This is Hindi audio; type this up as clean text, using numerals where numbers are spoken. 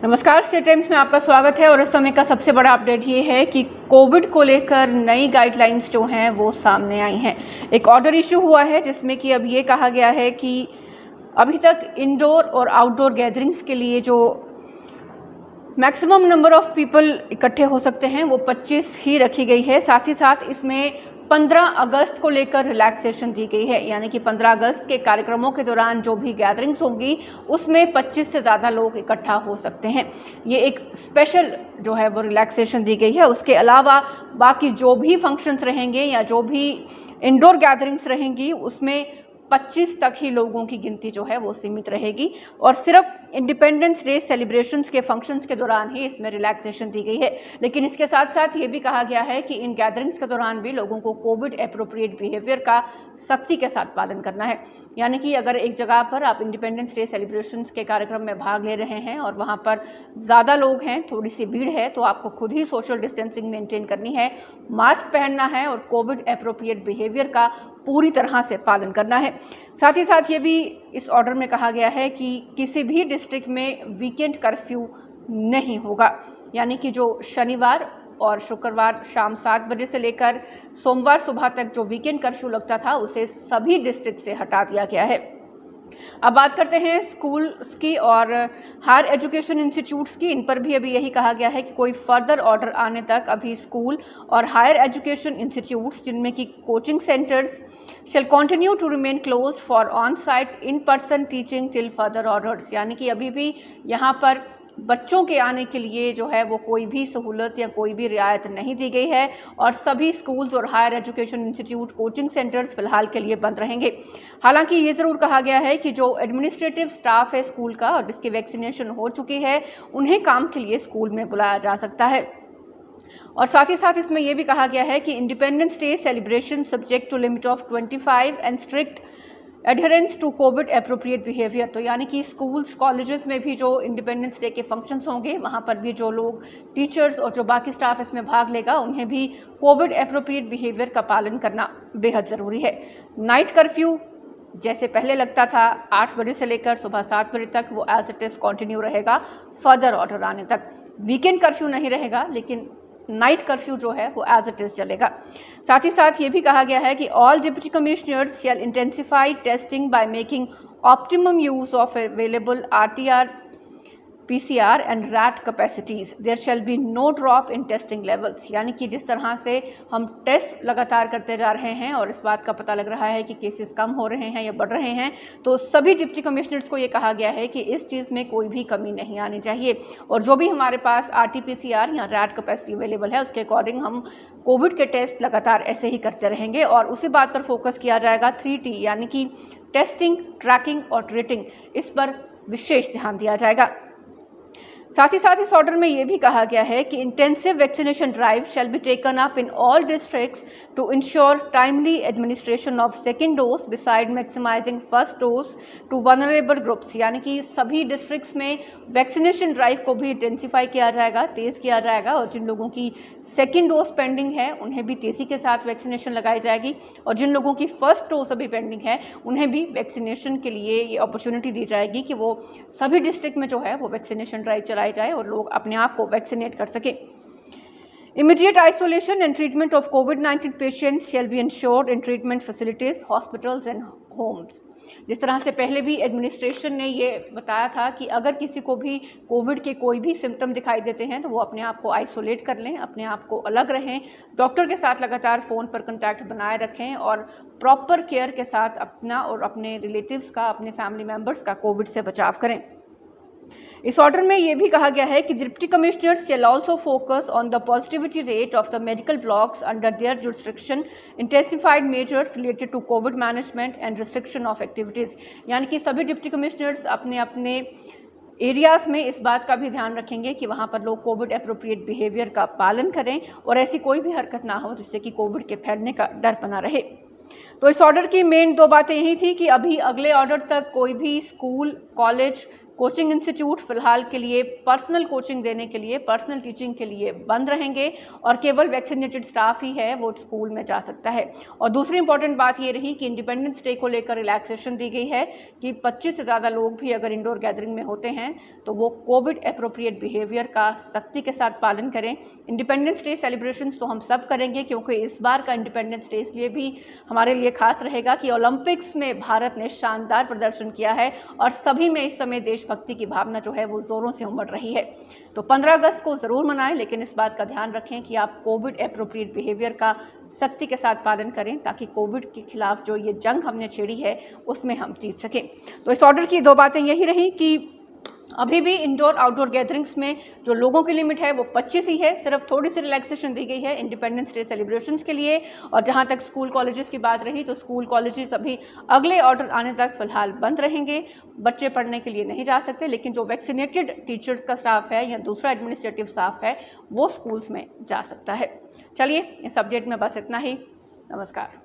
नमस्कार, स्टेट टाइम्स में आपका स्वागत है। और इस समय का सबसे बड़ा अपडेट ये है कि कोविड को लेकर नई गाइडलाइंस जो हैं वो सामने आई हैं। एक ऑर्डर इशू हुआ है जिसमें कि अब ये कहा गया है कि अभी तक इंडोर और आउटडोर गैदरिंग्स के लिए जो मैक्सिमम नंबर ऑफ पीपल इकट्ठे हो सकते हैं वो 25 ही रखी गई है। साथ ही साथ इसमें 15 अगस्त को लेकर रिलैक्सेशन दी गई है, यानी कि 15 अगस्त के कार्यक्रमों के दौरान जो भी गैदरिंग्स होंगी उसमें 25 से ज़्यादा लोग इकट्ठा हो सकते हैं। ये एक स्पेशल जो है वो रिलैक्सेशन दी गई है। उसके अलावा बाकी जो भी फंक्शंस रहेंगे या जो भी इंडोर गैदरिंग्स रहेंगी उसमें 25 तक ही लोगों की गिनती जो है वो सीमित रहेगी और सिर्फ इंडिपेंडेंस डे सेलिब्रेशंस के फंक्शंस के दौरान ही इसमें रिलैक्सेशन दी गई है। लेकिन इसके साथ साथ ये भी कहा गया है कि इन गैदरिंग्स के दौरान भी लोगों को कोविड एप्रोप्रिएट बिहेवियर का सख्ती के साथ पालन करना है। यानी कि अगर एक जगह पर आप इंडिपेंडेंस डे सेलिब्रेशंस के कार्यक्रम में भाग ले रहे हैं और वहाँ पर ज़्यादा लोग हैं, थोड़ी सी भीड़ है, तो आपको खुद ही सोशल डिस्टेंसिंग मेंटेन करनी है, मास्क पहनना है और कोविड एप्रोप्रिएट बिहेवियर का पूरी तरह से पालन करना है। साथ ही साथ ये भी इस ऑर्डर में कहा गया है कि किसी भी डिस्ट्रिक्ट में वीकेंड कर्फ्यू नहीं होगा, यानी कि जो शनिवार और शुक्रवार शाम 7 बजे से लेकर सोमवार सुबह तक जो वीकेंड कर्फ्यू लगता था उसे सभी डिस्ट्रिक्ट से हटा दिया गया है। अब बात करते हैं स्कूल्स की और हायर एजुकेशन इंस्टीट्यूट्स की। इन पर भी अभी यही कहा गया है कि कोई फर्दर ऑर्डर आने तक अभी स्कूल और हायर एजुकेशन इंस्टीट्यूट्स जिनमें कि coaching centres shall continue to remain closed for on-site in-person teaching till further orders। यानी कि अभी भी यहाँ पर बच्चों के आने के लिए जो है वो कोई भी सहूलत या कोई भी रियायत नहीं दी गई है और सभी स्कूल्स और higher education institute coaching centres फिलहाल के लिए बंद रहेंगे। हालांकि ये ज़रूर कहा गया है कि जो एडमिनिस्ट्रेटिव स्टाफ है स्कूल का और जिसकी वैक्सीनेशन हो चुकी है उन्हें काम के लिए स्कूल में बुलाया जा सकता है। और साथ ही साथ इसमें यह भी कहा गया है कि independence day celebration subject to limit of 25 and strict adherence to Covid appropriate behaviour. तो यानी कि स्कूल्स कॉलेजेस में भी जो इंडिपेंडेंस डे के फंक्शंस होंगे वहाँ पर भी जो लोग टीचर्स और जो बाकी स्टाफ इसमें भाग लेगा उन्हें भी कोविड एप्रोप्रिएट बिहेवियर का पालन करना बेहद ज़रूरी है। नाइट कर्फ्यू जैसे पहले लगता था 8 बजे से लेकर सुबह 7 बजे तक वो एज इट इज़ कंटिन्यू रहेगा फर्दर ऑर्डर आने तक। वीकेंड कर्फ्यू नहीं रहेगा लेकिन नाइट कर्फ्यू जो है वो एज इट इज़ चलेगा। साथ ही साथ ये भी कहा गया है कि all deputy commissioners shall intensify testing by making optimum use of available RTR PCR and RAT capacities. There shall be no drop in testing levels. यानी कि जिस तरह से हम टेस्ट लगातार करते जा रहे हैं और इस बात का पता लग रहा है कि केसेस कम हो रहे हैं या बढ़ रहे हैं, तो सभी डिप्टी कमिश्नर्स को ये कहा गया है कि इस चीज़ में कोई भी कमी नहीं आनी चाहिए और जो भी हमारे पास RT-PCR या रैट कैपेसिटी अवेलेबल है उसके अकॉर्डिंग हम कोविड के टेस्ट लगातार ऐसे ही करते रहेंगे और उसी बात पर फोकस किया जाएगा। 3T यानी कि टेस्टिंग, ट्रैकिंग और ट्रीटिंग, इस पर विशेष ध्यान दिया जाएगा। साथ ही साथ इस ऑर्डर में ये भी कहा गया है कि intensive vaccination drive shall be taken up in all districts to ensure timely administration of second dose beside maximising first dose to vulnerable groups. यानी कि सभी डिस्ट्रिक्ट्स में वैक्सीनेशन ड्राइव को भी इंटेंसिफाई किया जाएगा, तेज़ किया जाएगा और जिन लोगों की सेकेंड डोज पेंडिंग है उन्हें भी तेज़ी के साथ वैक्सीनेशन लगाई जाएगी और जिन लोगों की फर्स्ट डोज अभी पेंडिंग है उन्हें भी वैक्सीनेशन के लिए ये अपॉर्चुनिटी दी जाएगी कि वो सभी डिस्ट्रिक्ट में जो है वो वैक्सीनेशन ड्राइव चलाई जाए और लोग अपने आप को वैक्सीनेट कर सकें। Immediate isolation and treatment of COVID-19 patients shall be ensured in treatment facilities, hospitals and homes। जिस तरह से पहले भी एडमिनिस्ट्रेशन ने ये बताया था कि अगर किसी को भी कोविड के कोई भी सिम्टम दिखाई देते हैं तो वो अपने आप को आइसोलेट कर लें, अपने आप को अलग रहें, डॉक्टर के साथ लगातार फ़ोन पर कंटैक्ट बनाए रखें और प्रॉपर केयर के साथ अपना और अपने रिलेटिव्स का, अपने फैमिली मेम्बर्स का कोविड से बचाव करें। इस ऑर्डर में ये भी कहा गया है कि deputy commissioners shall also focus on the positivity rate of the medical blocks under their jurisdiction, intensified measures related to Covid management and restriction of activities. यानी कि सभी डिप्टी कमिश्नर्स अपने अपने एरियाज़ में इस बात का भी ध्यान रखेंगे कि वहाँ पर लोग कोविड एप्रोप्रिएट बिहेवियर का पालन करें और ऐसी कोई भी हरकत ना हो जिससे कि कोविड के फैलने का डर बना रहे। तो इस ऑर्डर की मेन 2 बातें यही थी कि अभी अगले ऑर्डर तक कोई भी स्कूल, कॉलेज कोचिंग इंस्टीट्यूट फिलहाल के लिए पर्सनल कोचिंग देने के लिए, पर्सनल टीचिंग के लिए बंद रहेंगे और केवल वैक्सीनेटेड स्टाफ ही है वो स्कूल में जा सकता है। और दूसरी इंपॉर्टेंट बात ये रही कि इंडिपेंडेंस डे को लेकर रिलैक्सेशन दी गई है कि 25 से ज़्यादा लोग भी अगर इंडोर गैदरिंग में होते हैं तो वो कोविड एप्रोप्रिएट बिहेवियर का सख्ती के साथ पालन करें। इंडिपेंडेंस डे सेलिब्रेशंस तो हम सब करेंगे, क्योंकि इस बार का इंडिपेंडेंस डे इसलिए भी हमारे लिए खास रहेगा कि ओलंपिक्स में भारत ने शानदार प्रदर्शन किया है और सभी में इस समय देशभक्ति की भावना जो है वो जोरों से उमड़ रही है। तो 15 अगस्त को ज़रूर मनाएं, लेकिन इस बात का ध्यान रखें कि आप कोविड एप्रोप्रिएट बिहेवियर का सख्ती के साथ पालन करें, ताकि कोविड के खिलाफ जो ये जंग हमने छेड़ी है उसमें हम जीत सकें। तो इस ऑर्डर की दो बातें यही रही कि अभी भी इंडोर आउटडोर गैदरिंग्स में जो लोगों की लिमिट है वो 25 ही है, सिर्फ थोड़ी सी रिलैक्सेशन दी गई है इंडिपेंडेंस डे सेलिब्रेशंस के लिए। और जहां तक स्कूल कॉलेजेस की बात रही तो स्कूल कॉलेजेस अभी अगले ऑर्डर आने तक फिलहाल बंद रहेंगे, बच्चे पढ़ने के लिए नहीं जा सकते, लेकिन जो वैक्सीनेटेड टीचर्स का स्टाफ है या दूसरा एडमिनिस्ट्रेटिव स्टाफ है वो स्कूल्स में जा सकता है। चलिए, इस अपडेट में बस इतना ही। नमस्कार।